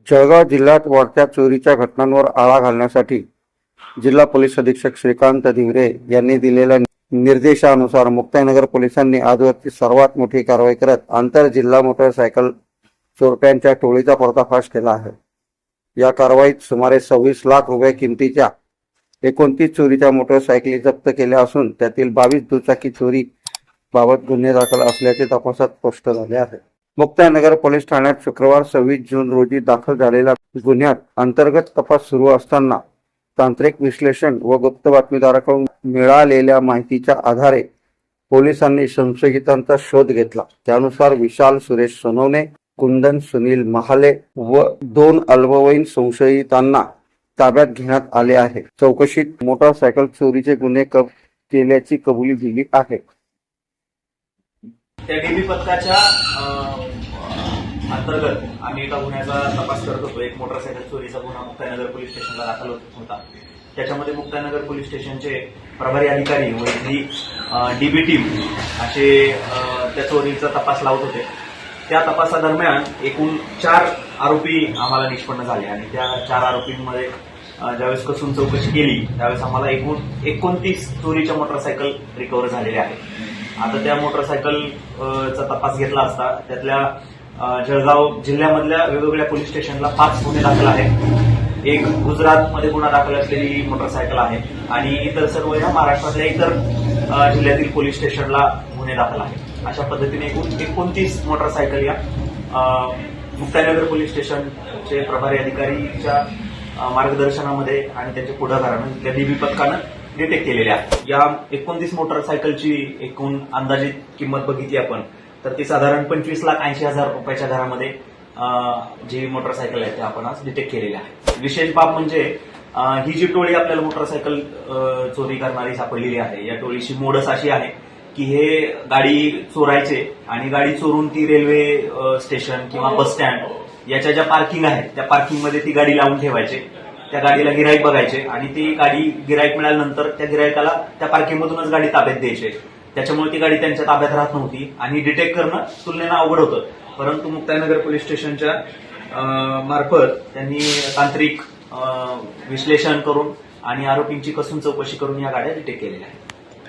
जळगाव जिल्ह्यात वाढत्या चोरीच्या घटनांवर आळा घालण्यासाठी जिल्हा पोलीस अधीक्षक श्रीकांत धिंगरे यांनी दिलेल्या निर्देशानुसार मुक्ताईनगर पोलिसांनी आजवरची सर्वात मोठी कारवाई करत आंतर जिल्हा मोटरसायकल चोरट्यांच्या टोळीचा पर्दाफाश केला आहे। या कारवाईत सुमारे 26 लाख रुपये किमतीच्या 29 चोरीच्या मोटरसायकली जप्त केल्या असून त्यातील 22 दुचाकी चोरी बाबत गुन्हे दाखल असल्याचे तपासात स्पष्ट झाले आहे। मुक्ताईनगर पोलीस ठाण्यात शुक्रवार 26 जून रोजी दाखल झालेल्या गुन्ह्यात अंतर्गत तपास सुरू असताना तांत्रिक विश्लेषण व गुप्त बातमीदाराकडून मिळालेल्या माहितीच्या आधारे पोलिसांनी संशयितांचा शोध घेतला। त्यानुसार विशाल सुरेश सोनवणे, कुंदन सुनील महाले व 2 अल्पवयीन संशयितांना ताब्यात घेण्यात आले आहे। चौकशीत मोटारसायकल चोरीचे गुन्हे केल्याची कबुली दिली आहे। त्या डीबी पथकाच्या अंतर्गत आम्ही एका गुन्ह्याचा तपास करत होतो। एक मोटरसायकल चोरीचा गुन्हा मुक्ताईनगर पोलीस स्टेशनला दाखल होता। त्याच्यामध्ये मुक्ताईनगर पोलीस स्टेशनचे प्रभारी अधिकारी व इथली डीबी टीम असे त्या चोरीचा तपास लावत होते। त्या तपासादरम्यान एकूण 4 आरोपी आम्हाला निष्पन्न झाले आणि त्या 4 आरोपींमध्ये ज्यावेळेस कसून चौकशी केली त्यावेळेस आम्हाला एकूण 29 चोरीच्या मोटरसायकल रिकव्हर झालेल्या आहेत। आता त्या मोटरसायकलचा तपास घेतला असता त्यातल्या जळगाव जिल्ह्यामधल्या वेगवेगळ्या पोलीस स्टेशनला 5 गुन्हे दाखल आहेत। एक गुजरातमध्ये गुन्हा दाखल असलेली मोटरसायकल आहे आणि इतर सर्व या महाराष्ट्रातल्या इतर जिल्ह्यातील पोलीस स्टेशनला गुन्हे दाखल आहेत। अशा पद्धतीने एकूण 29 मोटरसायकल या मुक्ताईनगर पोलीस स्टेशनचे प्रभारी अधिकारीच्या मार्गदर्शनामध्ये आणि त्यांच्या पुढाकारानं त्या डीबी पथकानं डिटेक्ट केलेल्या आहेत। या 29 मोटरसायकलची एकूण अंदाजित किंमत बघितली आपण तर ती साधारण 25,80,000 रुपयाच्या दरामध्ये जी मोटरसायकल आहे ते आपण आज डिटेक्ट केलेल्या आहे। विशेष बाब म्हणजे ही जी टोळी आपल्याला मोटरसायकल चोरी करणारी सापडलेली आहे या टोळीची मोडस अशी आहे की हे गाडी चोरायचे आणि गाडी चोरून ती रेल्वे स्टेशन किंवा बस स्टँड याच्या ज्या पार्किंग आहेत त्या पार्किंगमध्ये ती गाडी लावून ठेवायचे। त्या गाडीला गिराईक बघायचे आणि ती गाडी गिराईक मिळाल्यानंतर त्या गिराईकाला त्या पार्किंगमधूनच गाडी ताब्यात द्यायचे। त्याच्यामुळे ती गाडी त्यांच्या ताब्यात राहत नव्हती आणि डिटेक्ट करणं तुलनेनं अवघड होतं। परंतु मुक्ताईनगर पोलीस स्टेशनच्या मार्फत त्यांनी तांत्रिक विश्लेषण करून आणि आरोपींची कसून चौकशी करून या गाड्या डिटेक्ट केलेल्या आहेत।